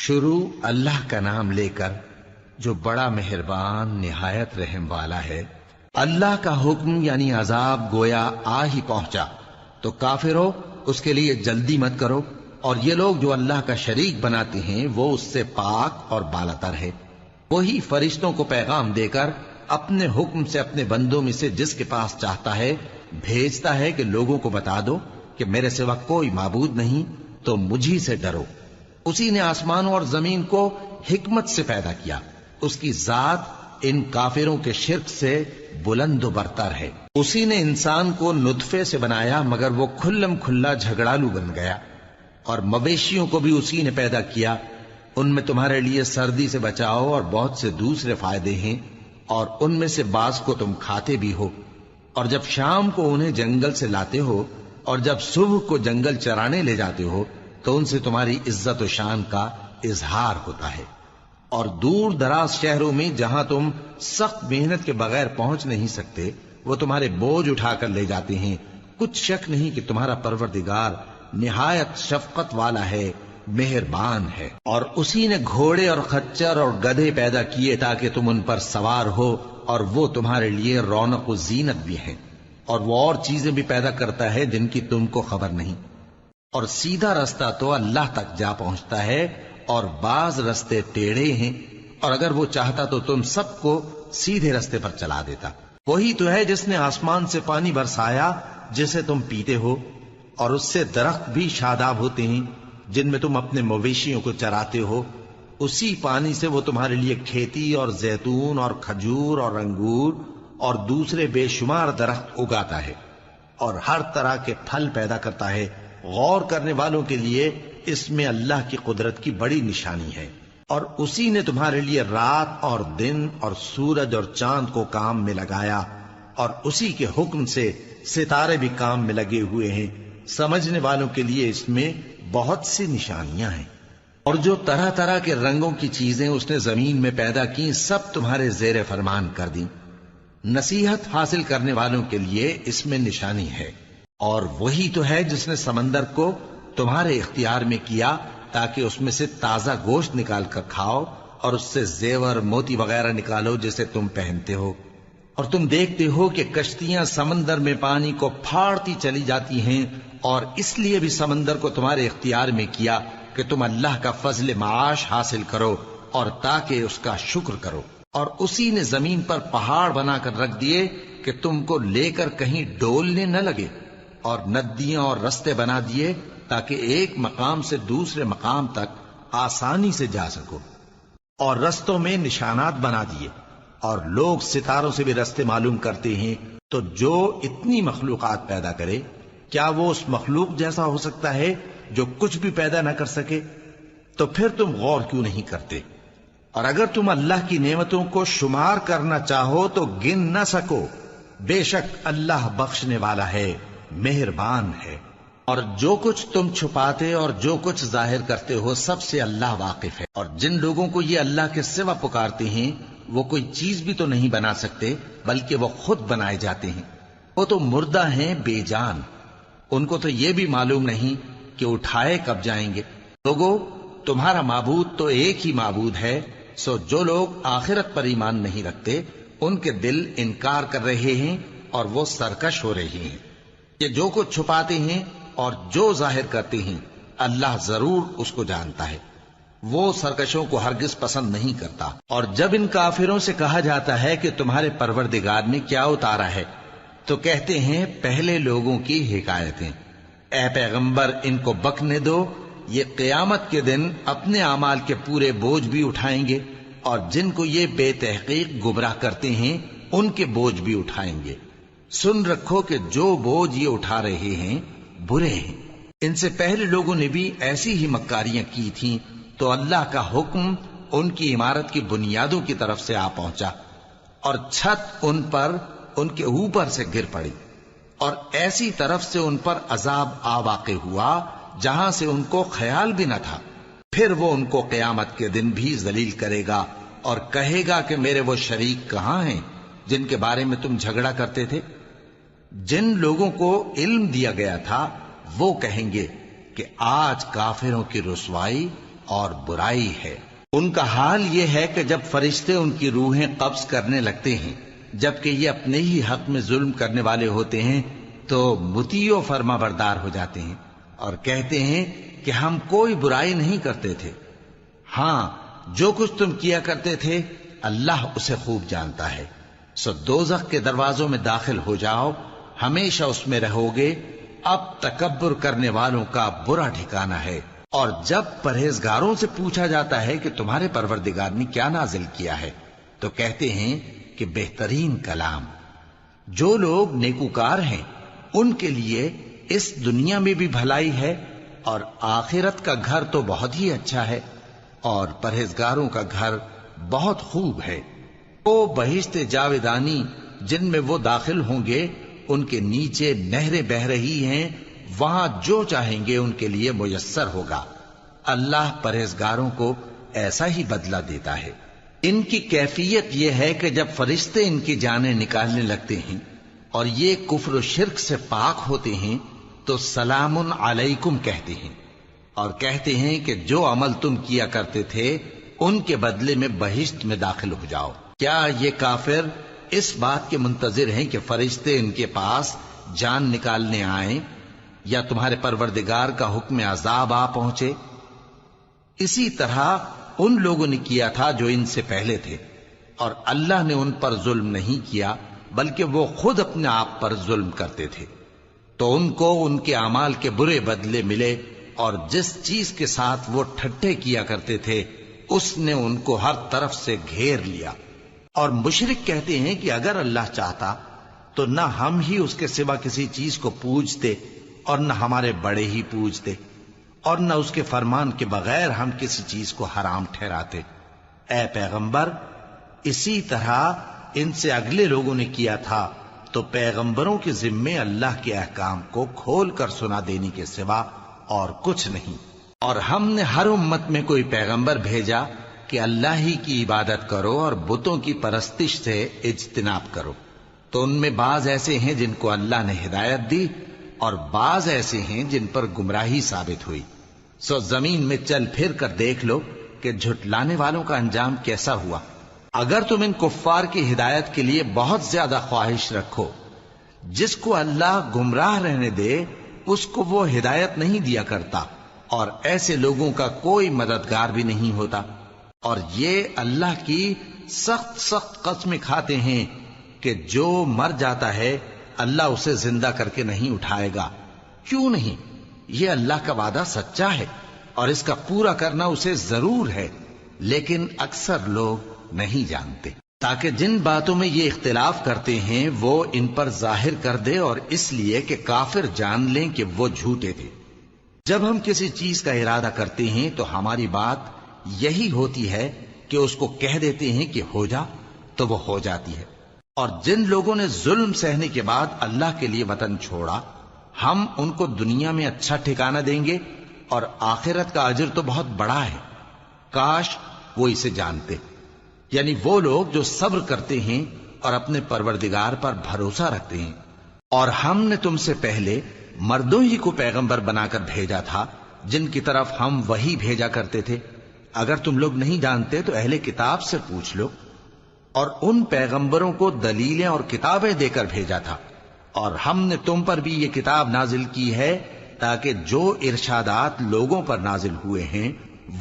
شروع اللہ کا نام لے کر جو بڑا مہربان نہایت رحم والا ہے۔ اللہ کا حکم یعنی عذاب گویا آ ہی پہنچا تو کافروں اس کے لیے جلدی مت کرو، اور یہ لوگ جو اللہ کا شریک بناتے ہیں وہ اس سے پاک اور بالاتر ہے۔ وہی فرشتوں کو پیغام دے کر اپنے حکم سے اپنے بندوں میں سے جس کے پاس چاہتا ہے بھیجتا ہے کہ لوگوں کو بتا دو کہ میرے سوا کوئی معبود نہیں، تو مجھی سے ڈرو۔ اسی نے آسمانوں اور زمین کو حکمت سے پیدا کیا، اس کی ذات ان کافروں کے شرک سے بلند و برتر ہے۔ اسی نے انسان کو نطفے سے بنایا مگر وہ کھلم کھلا جھگڑالو بن گیا، اور مویشیوں کو بھی اسی نے پیدا کیا، ان میں تمہارے لیے سردی سے بچاؤ اور بہت سے دوسرے فائدے ہیں، اور ان میں سے بعض کو تم کھاتے بھی ہو۔ اور جب شام کو انہیں جنگل سے لاتے ہو اور جب صبح کو جنگل چرانے لے جاتے ہو تو ان سے تمہاری عزت و شان کا اظہار ہوتا ہے۔ اور دور دراز شہروں میں جہاں تم سخت محنت کے بغیر پہنچ نہیں سکتے وہ تمہارے بوجھ اٹھا کر لے جاتے ہیں۔ کچھ شک نہیں کہ تمہارا پروردگار نہایت شفقت والا ہے، مہربان ہے۔ اور اسی نے گھوڑے اور خچر اور گدھے پیدا کیے تاکہ تم ان پر سوار ہو، اور وہ تمہارے لیے رونق و زینت بھی ہیں، اور وہ اور چیزیں بھی پیدا کرتا ہے جن کی تم کو خبر نہیں۔ اور سیدھا رستہ تو اللہ تک جا پہنچتا ہے، اور بعض رستے ٹیڑھے ہیں، اور اگر وہ چاہتا تو تم سب کو سیدھے رستے پر چلا دیتا۔ وہی تو ہے جس نے آسمان سے پانی برسایا جسے تم پیتے ہو، اور اس سے درخت بھی شاداب ہوتے ہیں جن میں تم اپنے مویشیوں کو چراتے ہو۔ اسی پانی سے وہ تمہارے لیے کھیتی اور زیتون اور کھجور اور انگور اور دوسرے بے شمار درخت اگاتا ہے، اور ہر طرح کے پھل پیدا کرتا ہے۔ غور کرنے والوں کے لیے اس میں اللہ کی قدرت کی بڑی نشانی ہے۔ اور اسی نے تمہارے لیے رات اور دن اور سورج اور چاند کو کام میں لگایا، اور اسی کے حکم سے ستارے بھی کام میں لگے ہوئے ہیں۔ سمجھنے والوں کے لیے اس میں بہت سی نشانیاں ہیں۔ اور جو طرح طرح کے رنگوں کی چیزیں اس نے زمین میں پیدا کی سب تمہارے زیر فرمان کر دیں۔ نصیحت حاصل کرنے والوں کے لیے اس میں نشانی ہے۔ اور وہی تو ہے جس نے سمندر کو تمہارے اختیار میں کیا تاکہ اس میں سے تازہ گوشت نکال کر کھاؤ، اور اس سے زیور موتی وغیرہ نکالو جسے تم پہنتے ہو۔ اور تم دیکھتے ہو کہ کشتیاں سمندر میں پانی کو پھاڑتی چلی جاتی ہیں، اور اس لیے بھی سمندر کو تمہارے اختیار میں کیا کہ تم اللہ کا فضل معاش حاصل کرو اور تاکہ اس کا شکر کرو۔ اور اسی نے زمین پر پہاڑ بنا کر رکھ دیے کہ تم کو لے کر کہیں ڈولنے نہ لگے، اور ندیاں اور رستے بنا دیے تاکہ ایک مقام سے دوسرے مقام تک آسانی سے جا سکو، اور رستوں میں نشانات بنا دیے۔ اور لوگ ستاروں سے بھی رستے معلوم کرتے ہیں۔ تو جو اتنی مخلوقات پیدا کرے کیا وہ اس مخلوق جیسا ہو سکتا ہے جو کچھ بھی پیدا نہ کر سکے؟ تو پھر تم غور کیوں نہیں کرتے؟ اور اگر تم اللہ کی نعمتوں کو شمار کرنا چاہو تو گن نہ سکو۔ بے شک اللہ بخشنے والا ہے، مہربان ہے۔ اور جو کچھ تم چھپاتے اور جو کچھ ظاہر کرتے ہو سب سے اللہ واقف ہے۔ اور جن لوگوں کو یہ اللہ کے سوا پکارتے ہیں وہ کوئی چیز بھی تو نہیں بنا سکتے بلکہ وہ خود بنائے جاتے ہیں۔ وہ تو مردہ ہیں بے جان، ان کو تو یہ بھی معلوم نہیں کہ اٹھائے کب جائیں گے۔ لوگوں، تمہارا معبود تو ایک ہی معبود ہے، سو جو لوگ آخرت پر ایمان نہیں رکھتے ان کے دل انکار کر رہے ہیں اور وہ سرکش ہو رہے ہیں۔ کہ جو کچھ چھپاتے ہیں اور جو ظاہر کرتے ہیں اللہ ضرور اس کو جانتا ہے، وہ سرکشوں کو ہرگز پسند نہیں کرتا۔ اور جب ان کافروں سے کہا جاتا ہے کہ تمہارے پروردگار نے کیا اتارا ہے تو کہتے ہیں پہلے لوگوں کی حکایتیں۔ اے پیغمبر ان کو بکنے دو، یہ قیامت کے دن اپنے اعمال کے پورے بوجھ بھی اٹھائیں گے، اور جن کو یہ بے تحقیق گمراہ کرتے ہیں ان کے بوجھ بھی اٹھائیں گے۔ سن رکھو کہ جو بوجھ یہ اٹھا رہے ہیں برے ہیں۔ ان سے پہلے لوگوں نے بھی ایسی ہی مکاریاں کی تھیں تو اللہ کا حکم ان کی عمارت کی بنیادوں کی طرف سے آ پہنچا، اور چھت ان پر ان کے اوپر سے گر پڑی، اور ایسی طرف سے ان پر عذاب آ واقع ہوا جہاں سے ان کو خیال بھی نہ تھا۔ پھر وہ ان کو قیامت کے دن بھی ذلیل کرے گا اور کہے گا کہ میرے وہ شریک کہاں ہیں جن کے بارے میں تم جھگڑا کرتے تھے؟ جن لوگوں کو علم دیا گیا تھا وہ کہیں گے کہ آج کافروں کی رسوائی اور برائی ہے۔ ان کا حال یہ ہے کہ جب فرشتے ان کی روحیں قبض کرنے لگتے ہیں جبکہ یہ اپنے ہی حق میں ظلم کرنے والے ہوتے ہیں تو مطیع و فرما بردار ہو جاتے ہیں اور کہتے ہیں کہ ہم کوئی برائی نہیں کرتے تھے، ہاں جو کچھ تم کیا کرتے تھے اللہ اسے خوب جانتا ہے۔ سو دوزخ کے دروازوں میں داخل ہو جاؤ، ہمیشہ اس میں رہو گے، اب تکبر کرنے والوں کا برا ٹھکانہ ہے۔ اور جب پرہیزگاروں سے پوچھا جاتا ہے کہ تمہارے پروردگار نے کیا نازل کیا ہے تو کہتے ہیں کہ بہترین کلام۔ جو لوگ نیکوکار ہیں ان کے لیے اس دنیا میں بھی بھلائی ہے اور آخرت کا گھر تو بہت ہی اچھا ہے، اور پرہیزگاروں کا گھر بہت خوب ہے۔ وہ بہشت جاودانی جن میں وہ داخل ہوں گے، ان کے نیچے نہریں بہہ رہی ہیں، وہاں جو چاہیں گے ان کے لیے میسر ہوگا۔ اللہ پرہیزگاروں کو ایسا ہی بدلہ دیتا ہے۔ ان کی کیفیت یہ ہے کہ جب فرشتے ان کی جانیں نکالنے لگتے ہیں اور یہ کفر و شرک سے پاک ہوتے ہیں تو سلام علیکم کہتے ہیں اور کہتے ہیں کہ جو عمل تم کیا کرتے تھے ان کے بدلے میں بہشت میں داخل ہو جاؤ۔ کیا یہ کافر اس بات کے منتظر ہیں کہ فرشتے ان کے پاس جان نکالنے آئیں یا تمہارے پروردگار کا حکم عذاب آ پہنچے؟ اسی طرح ان لوگوں نے کیا تھا جو ان سے پہلے تھے، اور اللہ نے ان پر ظلم نہیں کیا بلکہ وہ خود اپنے آپ پر ظلم کرتے تھے۔ تو ان کو ان کے اعمال کے برے بدلے ملے، اور جس چیز کے ساتھ وہ ٹھٹھے کیا کرتے تھے اس نے ان کو ہر طرف سے گھیر لیا۔ اور مشرک کہتے ہیں کہ اگر اللہ چاہتا تو نہ ہم ہی اس کے سوا کسی چیز کو پوجتے اور نہ ہمارے بڑے ہی پوجتے، اور نہ اس کے فرمان کے بغیر ہم کسی چیز کو حرام ٹھہراتے۔ اے پیغمبر، اسی طرح ان سے اگلے لوگوں نے کیا تھا، تو پیغمبروں کے ذمے اللہ کے احکام کو کھول کر سنا دینے کے سوا اور کچھ نہیں۔ اور ہم نے ہر امت میں کوئی پیغمبر بھیجا کہ اللہ ہی کی عبادت کرو اور بتوں کی پرستش سے اجتناب کرو، تو ان میں بعض ایسے ہیں جن کو اللہ نے ہدایت دی اور بعض ایسے ہیں جن پر گمراہی ثابت ہوئی۔ سو زمین میں چل پھر کر دیکھ لو کہ جھٹلانے والوں کا انجام کیسا ہوا۔ اگر تم ان کفار کی ہدایت کے لیے بہت زیادہ خواہش رکھو، جس کو اللہ گمراہ رہنے دے اس کو وہ ہدایت نہیں دیا کرتا، اور ایسے لوگوں کا کوئی مددگار بھی نہیں ہوتا۔ اور یہ اللہ کی سخت سخت قسمیں کھاتے ہیں کہ جو مر جاتا ہے اللہ اسے زندہ کر کے نہیں اٹھائے گا۔ کیوں نہیں؟ یہ اللہ کا وعدہ سچا ہے اور اس کا پورا کرنا اسے ضرور ہے، لیکن اکثر لوگ نہیں جانتے، تاکہ جن باتوں میں یہ اختلاف کرتے ہیں وہ ان پر ظاہر کر دے، اور اس لیے کہ کافر جان لیں کہ وہ جھوٹے تھے۔ جب ہم کسی چیز کا ارادہ کرتے ہیں تو ہماری بات یہی ہوتی ہے کہ اس کو کہہ دیتے ہیں کہ ہو جا تو وہ ہو جاتی ہے۔ اور جن لوگوں نے ظلم سہنے کے بعد اللہ کے لیے وطن چھوڑا، ہم ان کو دنیا میں اچھا ٹھکانہ دیں گے اور آخرت کا اجر تو بہت بڑا ہے، کاش وہ اسے جانتے۔ یعنی وہ لوگ جو صبر کرتے ہیں اور اپنے پروردگار پر بھروسہ رکھتے ہیں۔ اور ہم نے تم سے پہلے مردوں ہی کو پیغمبر بنا کر بھیجا تھا جن کی طرف ہم وحی بھیجا کرتے تھے۔ اگر تم لوگ نہیں جانتے تو اہل کتاب سے پوچھ لو۔ اور ان پیغمبروں کو دلیلیں اور کتابیں دے کر بھیجا تھا، اور ہم نے تم پر بھی یہ کتاب نازل کی ہے تاکہ جو ارشادات لوگوں پر نازل ہوئے ہیں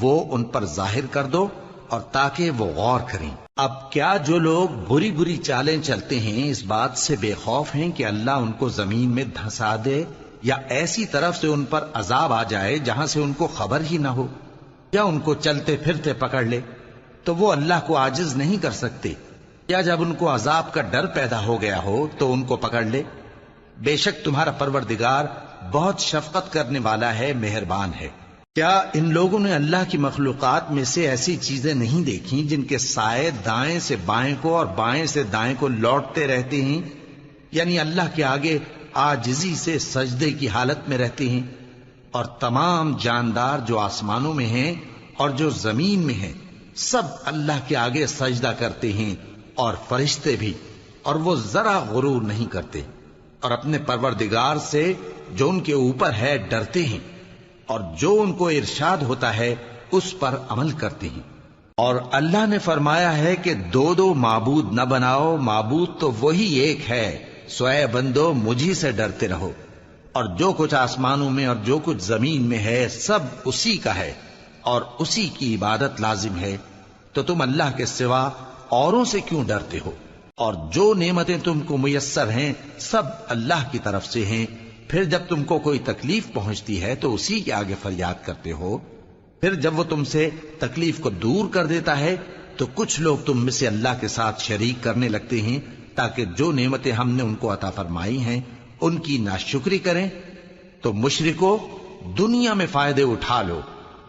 وہ ان پر ظاہر کر دو، اور تاکہ وہ غور کریں۔ اب کیا جو لوگ بری بری چالیں چلتے ہیں اس بات سے بے خوف ہیں کہ اللہ ان کو زمین میں دھسا دے، یا ایسی طرف سے ان پر عذاب آ جائے جہاں سے ان کو خبر ہی نہ ہو، یا ان کو چلتے پھرتے پکڑ لے تو وہ اللہ کو عاجز نہیں کر سکتے، یا جب ان کو عذاب کا ڈر پیدا ہو گیا ہو تو ان کو پکڑ لے؟ بے شک تمہارا پروردگار بہت شفقت کرنے والا ہے، مہربان ہے۔ کیا ان لوگوں نے اللہ کی مخلوقات میں سے ایسی چیزیں نہیں دیکھی جن کے سائے دائیں سے بائیں کو اور بائیں سے دائیں کو لوٹتے رہتے ہیں؟ یعنی اللہ کے آگے عاجزی سے سجدے کی حالت میں رہتے ہیں۔ اور تمام جاندار جو آسمانوں میں ہیں اور جو زمین میں ہیں سب اللہ کے آگے سجدہ کرتے ہیں، اور فرشتے بھی، اور وہ ذرا غرور نہیں کرتے، اور اپنے پروردگار سے جو ان کے اوپر ہے ڈرتے ہیں، اور جو ان کو ارشاد ہوتا ہے اس پر عمل کرتے ہیں۔ اور اللہ نے فرمایا ہے کہ دو دو معبود نہ بناؤ، معبود تو وہی ایک ہے، سو اے بندو مجھی سے ڈرتے رہو، اور جو کچھ آسمانوں میں اور جو کچھ زمین میں ہے سب اسی کا ہے، اور اسی کی عبادت لازم ہے، تو تم اللہ کے سوا اوروں سے کیوں ڈرتے ہو؟ اور جو نعمتیں تم کو میسر ہیں سب اللہ کی طرف سے ہیں، پھر جب تم کو کوئی تکلیف پہنچتی ہے تو اسی کے آگے فریاد کرتے ہو، پھر جب وہ تم سے تکلیف کو دور کر دیتا ہے تو کچھ لوگ تم میں سے اللہ کے ساتھ شریک کرنے لگتے ہیں تاکہ جو نعمتیں ہم نے ان کو عطا فرمائی ہیں ان کی ناشکری کریں۔ تو مشرکو دنیا میں فائدے اٹھا لو،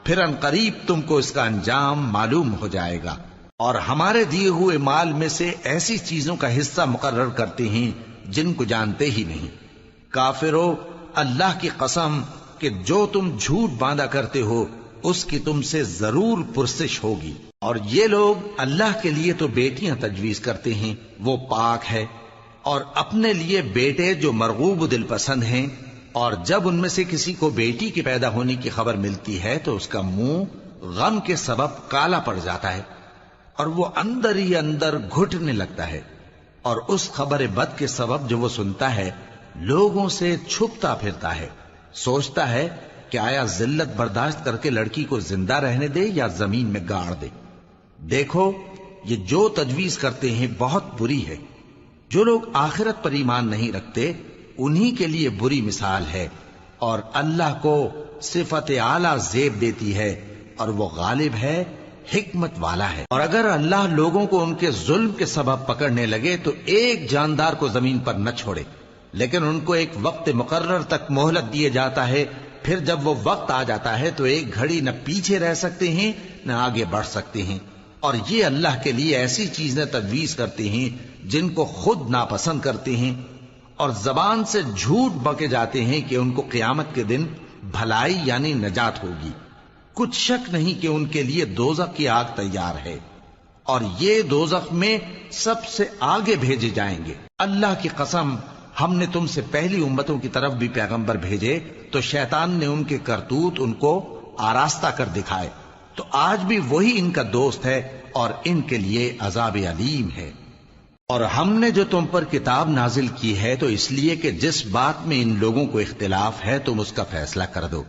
پھر ان قریب تم کو اس کا انجام معلوم ہو جائے گا، اور ہمارے دیے ہوئے مال میں سے ایسی چیزوں کا حصہ مقرر کرتے ہیں جن کو جانتے ہی نہیں۔ کافرو اللہ کی قسم کہ جو تم جھوٹ باندھا کرتے ہو اس کی تم سے ضرور پرسش ہوگی۔ اور یہ لوگ اللہ کے لیے تو بیٹیاں تجویز کرتے ہیں، وہ پاک ہے، اور اپنے لیے بیٹے جو مرغوب دل پسند ہیں، اور جب ان میں سے کسی کو بیٹی کے پیدا ہونے کی خبر ملتی ہے تو اس کا منہ غم کے سبب کالا پڑ جاتا ہے اور وہ اندر ہی اندر گھٹنے لگتا ہے، اور اس خبر بد کے سبب جو وہ سنتا ہے لوگوں سے چھپتا پھرتا ہے، سوچتا ہے کہ آیا ذلت برداشت کر کے لڑکی کو زندہ رہنے دے یا زمین میں گاڑ دے۔ دیکھو یہ جو تجویز کرتے ہیں بہت بری ہے۔ جو لوگ آخرت پر ایمان نہیں رکھتے انہی کے لیے بری مثال ہے، اور اللہ کو صفت اعلیٰ زیب دیتی ہے، اور وہ غالب ہے، حکمت والا ہے۔ اور اگر اللہ لوگوں کو ان کے ظلم کے سبب پکڑنے لگے تو ایک جاندار کو زمین پر نہ چھوڑے، لیکن ان کو ایک وقت مقرر تک مہلت دیے جاتا ہے، پھر جب وہ وقت آ جاتا ہے تو ایک گھڑی نہ پیچھے رہ سکتے ہیں نہ آگے بڑھ سکتے ہیں۔ اور یہ اللہ کے لیے ایسی چیزیں تجویز کرتے ہیں جن کو خود ناپسند کرتے ہیں، اور زبان سے جھوٹ بکے جاتے ہیں کہ ان کو قیامت کے دن بھلائی یعنی نجات ہوگی۔ کچھ شک نہیں کہ ان کے لیے دوزخ کی آگ تیار ہے، اور یہ دوزخ میں سب سے آگے بھیجے جائیں گے۔ اللہ کی قسم ہم نے تم سے پہلی امتوں کی طرف بھی پیغمبر بھیجے تو شیطان نے ان کے کرتوت ان کو آراستہ کر دکھائے، تو آج بھی وہی ان کا دوست ہے اور ان کے لیے عذاب علیم ہے۔ اور ہم نے جو تم پر کتاب نازل کی ہے تو اس لیے کہ جس بات میں ان لوگوں کو اختلاف ہے تم اس کا فیصلہ کر دو،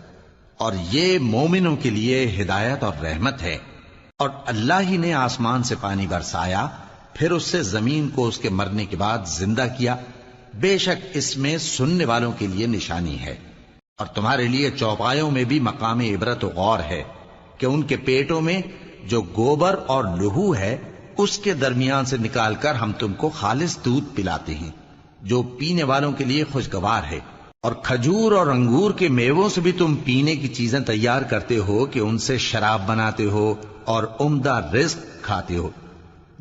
اور یہ مومنوں کے لیے ہدایت اور رحمت ہے۔ اور اللہ ہی نے آسمان سے پانی برسایا، پھر اس سے زمین کو اس کے مرنے کے بعد زندہ کیا، بے شک اس میں سننے والوں کے لیے نشانی ہے، اور تمہارے لیے چوپایوں میں بھی مقام عبرت و غور ہے کہ ان کے پیٹوں میں جو گوبر اور لہو ہے اس کے درمیان سے نکال کر ہم تم کو خالص دودھ پلاتے ہیں جو پینے والوں کے لیے خوشگوار ہے، اور کھجور اور انگور کے میووں سے بھی تم پینے کی چیزیں تیار کرتے ہو کہ ان سے شراب بناتے ہو اور عمدہ رزق کھاتے ہو۔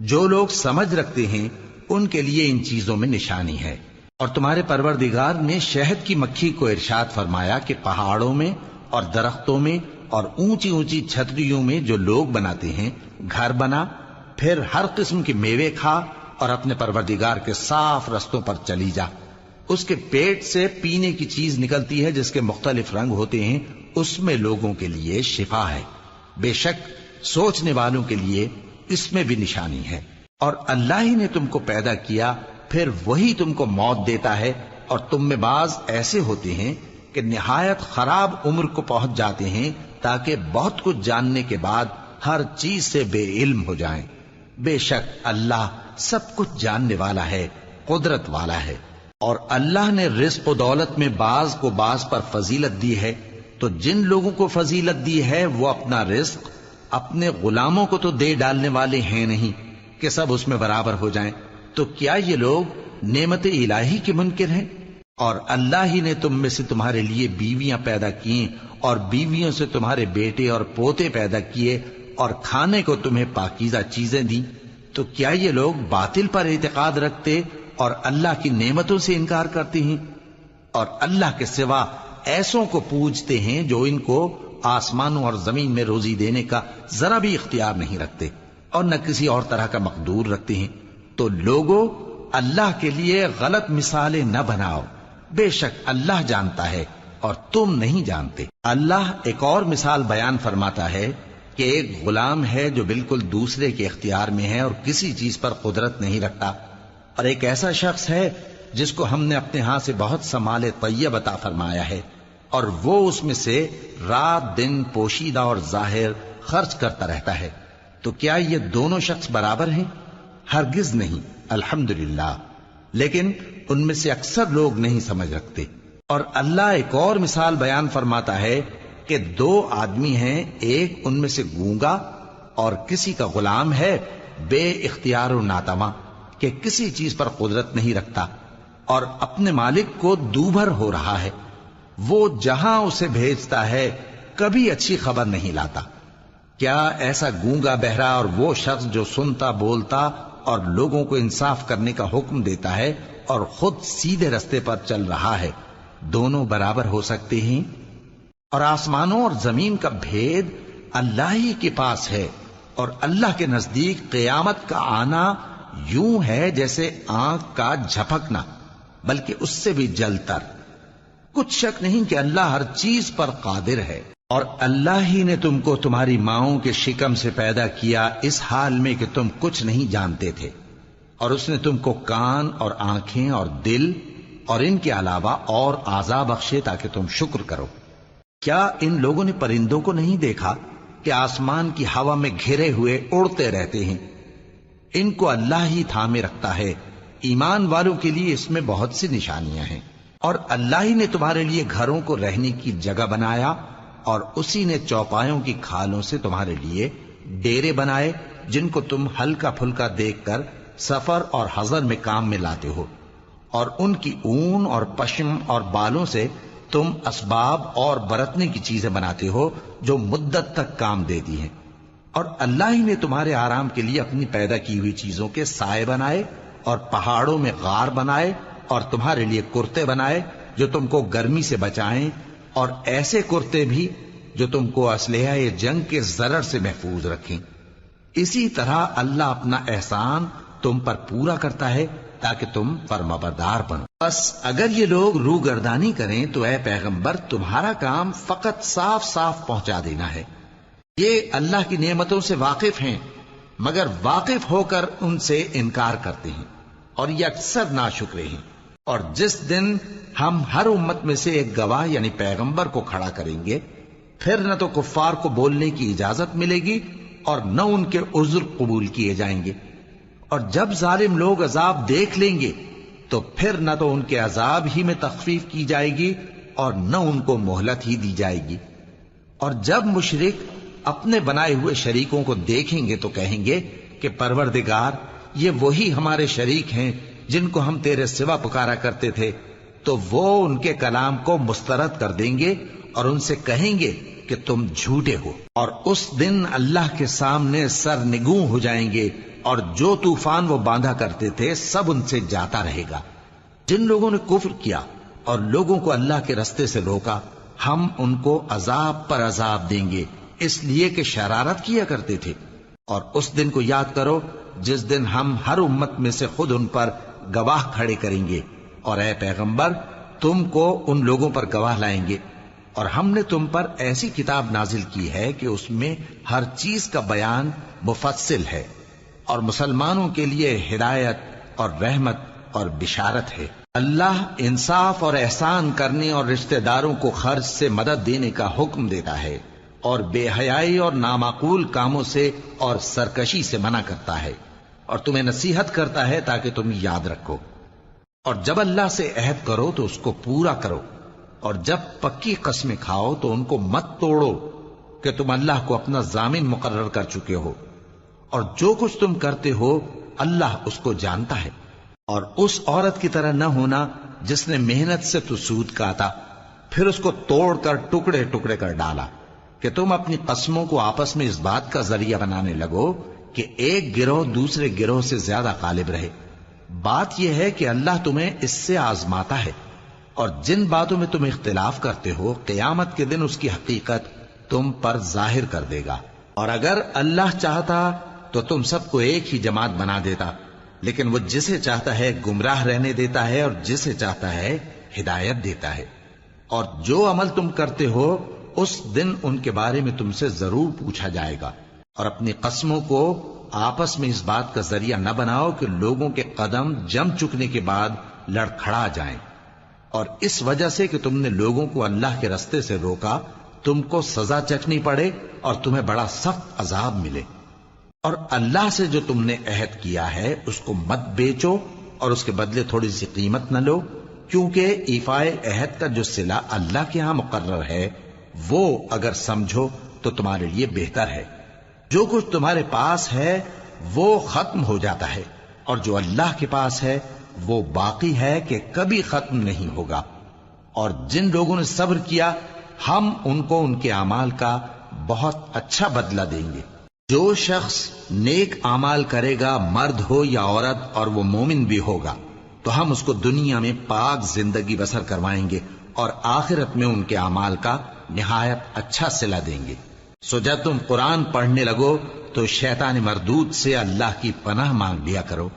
جو لوگ سمجھ رکھتے ہیں ان کے لیے ان چیزوں میں نشانی ہے۔ اور تمہارے پروردگار نے شہد کی مکھی کو ارشاد فرمایا کہ پہاڑوں میں اور درختوں میں اور اونچی اونچی چھتریوں میں جو لوگ بناتے ہیں گھر بنا، پھر ہر قسم کے میوے کھا اور اپنے پروردگار کے صاف رستوں پر چلی جا۔ اس کے پیٹ سے پینے کی چیز نکلتی ہے جس کے مختلف رنگ ہوتے ہیں، اس میں لوگوں کے لیے شفا ہے، بے شک سوچنے والوں کے لیے اس میں بھی نشانی ہے۔ اور اللہ ہی نے تم کو پیدا کیا، پھر وہی تم کو موت دیتا ہے، اور تم میں بعض ایسے ہوتے ہیں کہ نہایت خراب عمر کو پہنچ جاتے ہیں تاکہ بہت کچھ جاننے کے بعد ہر چیز سے بے علم ہو جائیں۔ بے شک اللہ سب کچھ جاننے والا ہے، قدرت والا ہے۔ اور اللہ نے رزق و دولت میں بعض کو بعض پر فضیلت دی ہے، تو جن لوگوں کو فضیلت دی ہے وہ اپنا رزق اپنے غلاموں کو تو دے ڈالنے والے ہیں نہیں کہ سب اس میں برابر ہو جائیں، تو کیا یہ لوگ نعمت الہی کے منکر ہیں؟ اور اللہ ہی نے تم میں سے تمہارے لیے بیویاں پیدا کی اور بیویوں سے تمہارے بیٹے اور پوتے پیدا کیے اور کھانے کو تمہیں پاکیزہ چیزیں دیں، تو کیا یہ لوگ باطل پر اعتقاد رکھتے اور اللہ کی نعمتوں سے انکار کرتے ہیں؟ اور اللہ کے سوا ایسوں کو پوجتے ہیں جو ان کو آسمانوں اور زمین میں روزی دینے کا ذرا بھی اختیار نہیں رکھتے اور نہ کسی اور طرح کا مقدور رکھتے ہیں۔ تو لوگوں اللہ کے لیے غلط مثالیں نہ بناؤ، بے شک اللہ جانتا ہے اور تم نہیں جانتے۔ اللہ ایک اور مثال بیان فرماتا ہے کہ ایک غلام ہے جو بالکل دوسرے کے اختیار میں ہے اور کسی چیز پر قدرت نہیں رکھتا، اور ایک ایسا شخص ہے جس کو ہم نے اپنے ہاں سے بہت سا مال طیب عطا فرمایا ہے اور وہ اس میں سے رات دن پوشیدہ اور ظاہر خرچ کرتا رہتا ہے، تو کیا یہ دونوں شخص برابر ہیں؟ ہرگز نہیں، الحمدللہ، لیکن ان میں سے اکثر لوگ نہیں سمجھ رکھتے۔ اور اللہ ایک اور مثال بیان فرماتا ہے کہ دو آدمی ہیں، ایک ان میں سے گونگا اور کسی کا غلام ہے بے اختیار و ناتواں کہ کسی چیز پر قدرت نہیں رکھتا اور اپنے مالک کو دوبھر ہو رہا ہے، وہ جہاں اسے بھیجتا ہے کبھی اچھی خبر نہیں لاتا۔ کیا ایسا گونگا بہرا اور وہ شخص جو سنتا بولتا اور لوگوں کو انصاف کرنے کا حکم دیتا ہے اور خود سیدھے رستے پر چل رہا ہے، دونوں برابر ہو سکتے ہیں؟ اور آسمانوں اور زمین کا بھید اللہ ہی کے پاس ہے، اور اللہ کے نزدیک قیامت کا آنا یوں ہے جیسے آنکھ کا جھپکنا، بلکہ اس سے بھی جلتر۔ کچھ شک نہیں کہ اللہ ہر چیز پر قادر ہے۔ اور اللہ ہی نے تم کو تمہاری ماؤں کے شکم سے پیدا کیا اس حال میں کہ تم کچھ نہیں جانتے تھے، اور اس نے تم کو کان اور آنکھیں اور دل اور ان کے علاوہ اور اعضاء بخشے تاکہ تم شکر کرو۔ کیا ان لوگوں نے پرندوں کو نہیں دیکھا کہ آسمان کی ہوا میں گھرے ہوئے اڑتے رہتے ہیں؟ ان کو اللہ ہی تھامے رکھتا ہے۔ ایمان والوں کے لیے اس میں بہت سی نشانیاں ہیں۔ اور اللہ ہی نے تمہارے لیے گھروں کو رہنے کی جگہ بنایا، اور اسی نے چوپایوں کی کھالوں سے تمہارے لیے ڈیرے بنائے جن کو تم ہلکا پھلکا دیکھ کر سفر اور حضر میں کام میں لاتے ہو، اور ان کی اون اور پشم اور بالوں سے تم اسباب اور برتنے کی چیزیں بناتے ہو جو مدت تک کام دیتی ہیں۔ اور اللہ ہی نے تمہارے آرام کے لیے اپنی پیدا کی ہوئی چیزوں کے سائے بنائے اور پہاڑوں میں غار بنائے اور تمہارے لیے کرتے بنائے جو تم کو گرمی سے بچائیں، اور ایسے کرتے بھی جو تم کو اسلحہ جنگ کے ضرر سے محفوظ رکھیں۔ اسی طرح اللہ اپنا احسان تم پر پورا کرتا ہے تاکہ تم فرمانبردار بنو۔ بس اگر یہ لوگ روگردانی کریں تو اے پیغمبر تمہارا کام فقط صاف صاف پہنچا دینا ہے۔ یہ اللہ کی نعمتوں سے واقف ہیں مگر واقف ہو کر ان سے انکار کرتے ہیں، اور یہ اکثر ناشکرے ہیں۔ اور جس دن ہم ہر امت میں سے ایک گواہ یعنی پیغمبر کو کھڑا کریں گے، پھر نہ تو کفار کو بولنے کی اجازت ملے گی اور نہ ان کے عذر قبول کیے جائیں گے۔ اور جب ظالم لوگ عذاب دیکھ لیں گے تو پھر نہ تو ان کے عذاب ہی میں تخفیف کی جائے گی اور نہ ان کو مہلت ہی دی جائے گی۔ اور جب مشرک اپنے بنائے ہوئے شریکوں کو دیکھیں گے تو کہیں گے کہ پروردگار، یہ وہی ہمارے شریک ہیں جن کو ہم تیرے سوا پکارا کرتے تھے، تو وہ ان کے کلام کو مسترد کر دیں گے اور ان سے کہیں گے کہ تم جھوٹے ہو۔ اور اس دن اللہ کے سامنے سر نگوں ہو جائیں گے، اور جو طوفان وہ باندھا کرتے تھے سب ان سے جاتا رہے گا۔ جن لوگوں نے کفر کیا اور لوگوں کو اللہ کے رستے سے روکا، ہم ان کو عذاب پر عذاب دیں گے اس لیے کہ شرارت کیا کرتے تھے۔ اور اس دن کو یاد کرو جس دن ہم ہر امت میں سے خود ان پر گواہ کھڑے کریں گے، اور اے پیغمبر تم کو ان لوگوں پر گواہ لائیں گے۔ اور ہم نے تم پر ایسی کتاب نازل کی ہے کہ اس میں ہر چیز کا بیان مفصل ہے، اور مسلمانوں کے لیے ہدایت اور رحمت اور بشارت ہے۔ اللہ انصاف اور احسان کرنے اور رشتہ داروں کو خرچ سے مدد دینے کا حکم دیتا ہے، اور بے حیائی اور نامعقول کاموں سے اور سرکشی سے منع کرتا ہے، اور تمہیں نصیحت کرتا ہے تاکہ تم یاد رکھو۔ اور جب اللہ سے عہد کرو تو اس کو پورا کرو، اور جب پکی قسمیں کھاؤ تو ان کو مت توڑو کہ تم اللہ کو اپنا ضامن مقرر کر چکے ہو، اور جو کچھ تم کرتے ہو اللہ اس کو جانتا ہے۔ اور اس عورت کی طرح نہ ہونا جس نے محنت سے تو سود کاتا پھر اس کو توڑ کر ٹکڑے ٹکڑے کر ڈالا، کہ تم اپنی قسموں کو آپس میں اس بات کا ذریعہ بنانے لگو کہ ایک گروہ دوسرے گروہ سے زیادہ غالب رہے۔ بات یہ ہے کہ اللہ تمہیں اس سے آزماتا ہے، اور جن باتوں میں تم اختلاف کرتے ہو قیامت کے دن اس کی حقیقت تم پر ظاہر کر دے گا۔ اور اگر اللہ چاہتا تو تم سب کو ایک ہی جماعت بنا دیتا، لیکن وہ جسے چاہتا ہے گمراہ رہنے دیتا ہے اور جسے چاہتا ہے ہدایت دیتا ہے۔ اور جو عمل تم کرتے ہو اس دن ان کے بارے میں تم سے ضرور پوچھا جائے گا، اور اپنی قسموں کو آپس میں اس بات کا ذریعہ نہ بناؤ کہ لوگوں کے قدم جم چکنے کے بعد لڑکھڑا جائیں، اور اس وجہ سے کہ تم نے لوگوں کو اللہ کے رستے سے روکا تم کو سزا چکھنی پڑے اور تمہیں بڑا سخت عذاب ملے۔ اور اللہ سے جو تم نے عہد کیا ہے اس کو مت بیچو اور اس کے بدلے تھوڑی سی قیمت نہ لو، کیونکہ ایفائے عہد کا جو صلہ اللہ کے ہاں مقرر ہے وہ اگر سمجھو تو تمہارے لیے بہتر ہے۔ جو کچھ تمہارے پاس ہے وہ ختم ہو جاتا ہے، اور جو اللہ کے پاس ہے وہ باقی ہے کہ کبھی ختم نہیں ہوگا۔ اور جن لوگوں نے صبر کیا ہم ان کو ان کے اعمال کا بہت اچھا بدلہ دیں گے۔ جو شخص نیک اعمال کرے گا، مرد ہو یا عورت، اور وہ مومن بھی ہوگا، تو ہم اس کو دنیا میں پاک زندگی بسر کروائیں گے اور آخرت میں ان کے اعمال کا نہایت اچھا صلہ دیں گے۔ سو جب تم قرآن پڑھنے لگو تو شیطان مردود سے اللہ کی پناہ مانگ لیا کرو۔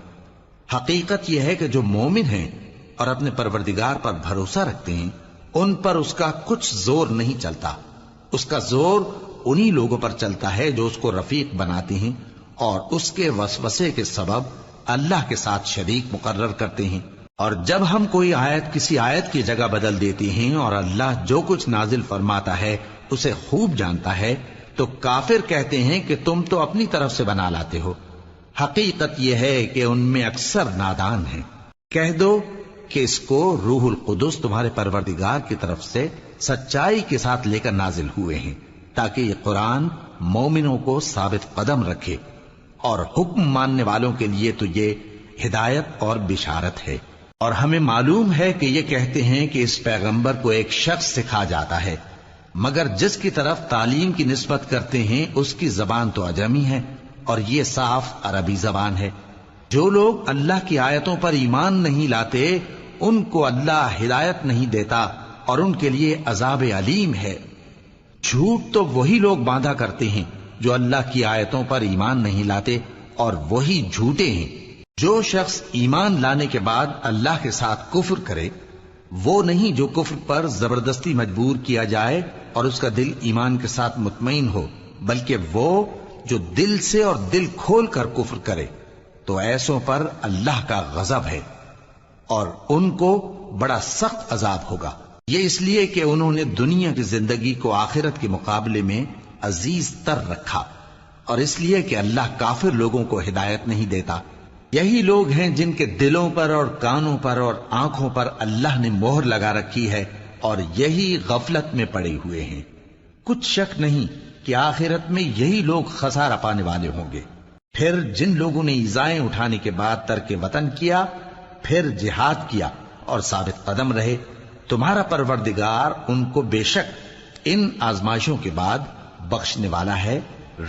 حقیقت یہ ہے کہ جو مومن ہیں اور اپنے پروردگار پر بھروسہ رکھتے ہیں ان پر اس کا کچھ زور نہیں چلتا، اس کا زور انہی لوگوں پر چلتا ہے جو اس کو رفیق بناتے ہیں اور اس کے وسوسے کے سبب اللہ کے ساتھ شریک مقرر کرتے ہیں۔ اور جب ہم کوئی آیت کسی آیت کی جگہ بدل دیتے ہیں اور اللہ جو کچھ نازل فرماتا ہے اسے خوب جانتا ہے تو کافر کہتے ہیں کہ تم تو اپنی طرف سے بنا لاتے ہو۔ حقیقت یہ ہے کہ ان میں اکثر نادان ہیں۔ کہہ دو کہ اس کو روح القدس تمہارے پروردگار کی طرف سے سچائی کے ساتھ لے کر نازل ہوئے ہیں تاکہ یہ قرآن مومنوں کو ثابت قدم رکھے، اور حکم ماننے والوں کے لیے تو یہ ہدایت اور بشارت ہے۔ اور ہمیں معلوم ہے کہ یہ کہتے ہیں کہ اس پیغمبر کو ایک شخص سکھا جاتا ہے، مگر جس کی طرف تعلیم کی نسبت کرتے ہیں اس کی زبان تو عجمی ہے اور یہ صاف عربی زبان ہے۔ جو لوگ اللہ کی آیتوں پر ایمان نہیں لاتے ان کو اللہ ہدایت نہیں دیتا اور ان کے لیے عذاب علیم ہے۔ جھوٹ تو وہی لوگ باندھا کرتے ہیں جو اللہ کی آیتوں پر ایمان نہیں لاتے، اور وہی جھوٹے ہیں۔ جو شخص ایمان لانے کے بعد اللہ کے ساتھ کفر کرے وہ نہیں جو کفر پر زبردستی مجبور کیا جائے اور اس کا دل ایمان کے ساتھ مطمئن ہو، بلکہ وہ جو دل سے اور دل کھول کر کفر کرے، تو ایسوں پر اللہ کا غضب ہے اور ان کو بڑا سخت عذاب ہوگا۔ یہ اس لیے کہ انہوں نے دنیا کی زندگی کو آخرت کے مقابلے میں عزیز تر رکھا، اور اس لیے کہ اللہ کافر لوگوں کو ہدایت نہیں دیتا۔ یہی لوگ ہیں جن کے دلوں پر اور کانوں پر اور آنکھوں پر اللہ نے مہر لگا رکھی ہے اور یہی غفلت میں پڑے ہوئے ہیں۔ کچھ شک نہیں کہ آخرت میں یہی لوگ خسارہ پانے والے ہوں گے۔ پھر جن لوگوں نے ایذائیں اٹھانے کے بعد ترک وطن کیا، پھر جہاد کیا اور ثابت قدم رہے، تمہارا پروردگار ان کو بے شک ان آزمائشوں کے بعد بخشنے والا ہے،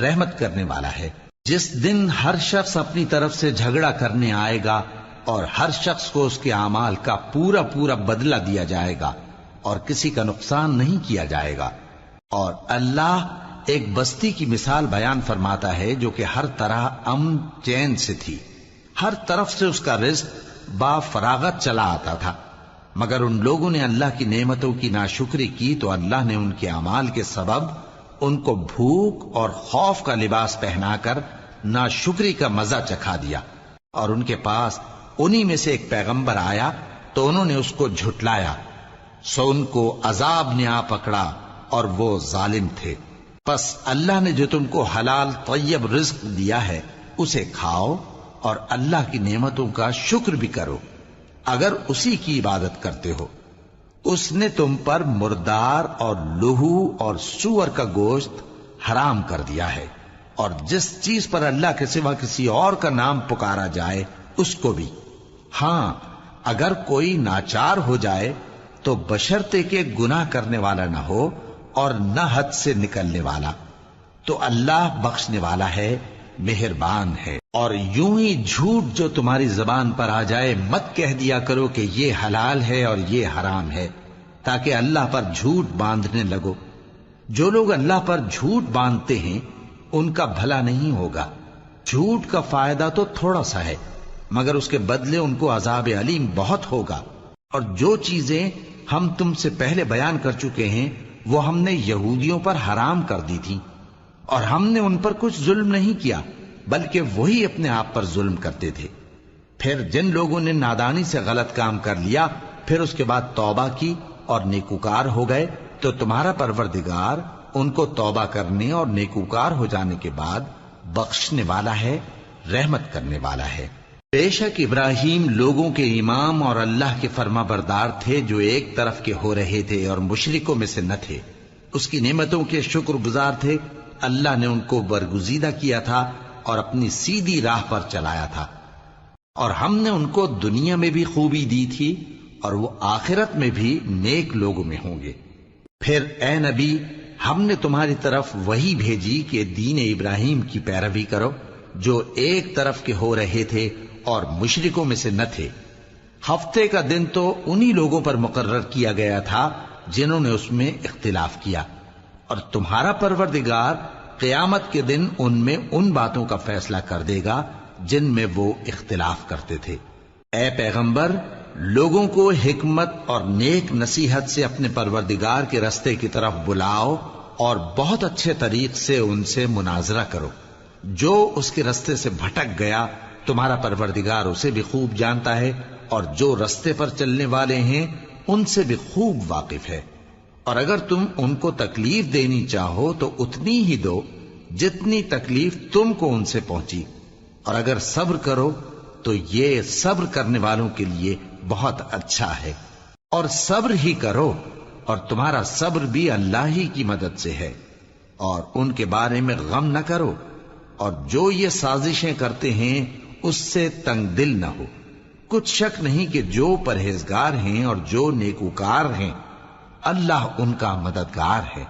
رحمت کرنے والا ہے۔ جس دن ہر شخص اپنی طرف سے جھگڑا کرنے آئے گا اور ہر شخص کو اس کے اعمال کا پورا پورا بدلہ دیا جائے گا اور کسی کا نقصان نہیں کیا جائے گا۔ اور اللہ ایک بستی کی مثال بیان فرماتا ہے جو کہ ہر طرح امن چین سے تھی، ہر طرف سے اس کا رزق با فراغت چلا آتا تھا، مگر ان لوگوں نے اللہ کی نعمتوں کی ناشکری کی تو اللہ نے ان کے اعمال کے سبب ان کو بھوک اور خوف کا لباس پہنا کر ناشکری کا مزہ چکھا دیا۔ اور ان کے پاس انہی میں سے ایک پیغمبر آیا تو انہوں نے اس کو جھٹلایا، سو ان کو عذاب نے آ پکڑا اور وہ ظالم تھے۔ پس اللہ نے جو تم کو حلال طیب رزق دیا ہے اسے کھاؤ اور اللہ کی نعمتوں کا شکر بھی کرو اگر اسی کی عبادت کرتے ہو۔ اس نے تم پر مردار اور لہو اور سور کا گوشت حرام کر دیا ہے، اور جس چیز پر اللہ کے سوا کسی اور کا نام پکارا جائے اس کو بھی۔ ہاں اگر کوئی ناچار ہو جائے تو بشرطے کہ گناہ کرنے والا نہ ہو اور نہ حد سے نکلنے والا، تو اللہ بخشنے والا ہے، مہربان ہے۔ اور یوں ہی جھوٹ جو تمہاری زبان پر آ جائے مت کہہ دیا کرو کہ یہ حلال ہے اور یہ حرام ہے، تاکہ اللہ پر جھوٹ باندھنے لگو۔ جو لوگ اللہ پر جھوٹ باندھتے ہیں ان کا بھلا نہیں ہوگا۔ جھوٹ کا فائدہ تو تھوڑا سا ہے مگر اس کے بدلے ان کو عذاب علیم بہت ہوگا۔ اور جو چیزیں ہم تم سے پہلے بیان کر چکے ہیں وہ ہم نے یہودیوں پر حرام کر دی تھی، اور ہم نے ان پر کچھ ظلم نہیں کیا بلکہ وہی اپنے آپ پر ظلم کرتے تھے۔ پھر جن لوگوں نے نادانی سے غلط کام کر لیا پھر اس کے بعد توبہ کی اور نیکوکار ہو گئے تو تمہارا پروردگار ان کو توبہ کرنے اور نیکوکار ہو جانے کے بعد بخشنے والا ہے، رحمت کرنے والا ہے۔ بے شک ابراہیم لوگوں کے امام اور اللہ کے فرما بردار تھے جو ایک طرف کے ہو رہے تھے اور مشرکوں میں سے نہ تھے، اس کی نعمتوں کے شکر گزار تھے۔ اللہ نے ان کو برگزیدہ کیا تھا اور اپنی سیدھی راہ پر چلایا تھا، اور ہم نے ان کو دنیا میں بھی خوبی دی تھی اور وہ آخرت میں بھی نیک لوگوں میں ہوں گے۔ پھر اے نبی ہم نے تمہاری طرف وہی بھیجی کہ دین ابراہیم کی پیروی کرو جو ایک طرف کے ہو رہے تھے اور مشرکوں میں سے نہ تھے۔ ہفتے کا دن تو انہی لوگوں پر مقرر کیا گیا تھا جنہوں نے اس میں اختلاف کیا، اور تمہارا پروردگار قیامت کے دن ان میں ان باتوں کا فیصلہ کر دے گا جن میں وہ اختلاف کرتے تھے۔ اے پیغمبر لوگوں کو حکمت اور نیک نصیحت سے اپنے پروردگار کے رستے کی طرف بلاؤ اور بہت اچھے طریق سے ان سے مناظرہ کرو۔ جو اس کے رستے سے بھٹک گیا تمہارا پروردگار اسے بھی خوب جانتا ہے، اور جو رستے پر چلنے والے ہیں ان سے بھی خوب واقف ہے۔ اور اگر تم ان کو تکلیف دینی چاہو تو اتنی ہی دو جتنی تکلیف تم کو ان سے پہنچی، اور اگر صبر کرو تو یہ صبر کرنے والوں کے لیے بہت اچھا ہے۔ اور صبر ہی کرو، اور تمہارا صبر بھی اللہ ہی کی مدد سے ہے، اور ان کے بارے میں غم نہ کرو، اور جو یہ سازشیں کرتے ہیں اس سے تنگ دل نہ ہو۔ کچھ شک نہیں کہ جو پرہیزگار ہیں اور جو نیکوکار ہیں اللہ ان کا مددگار ہے۔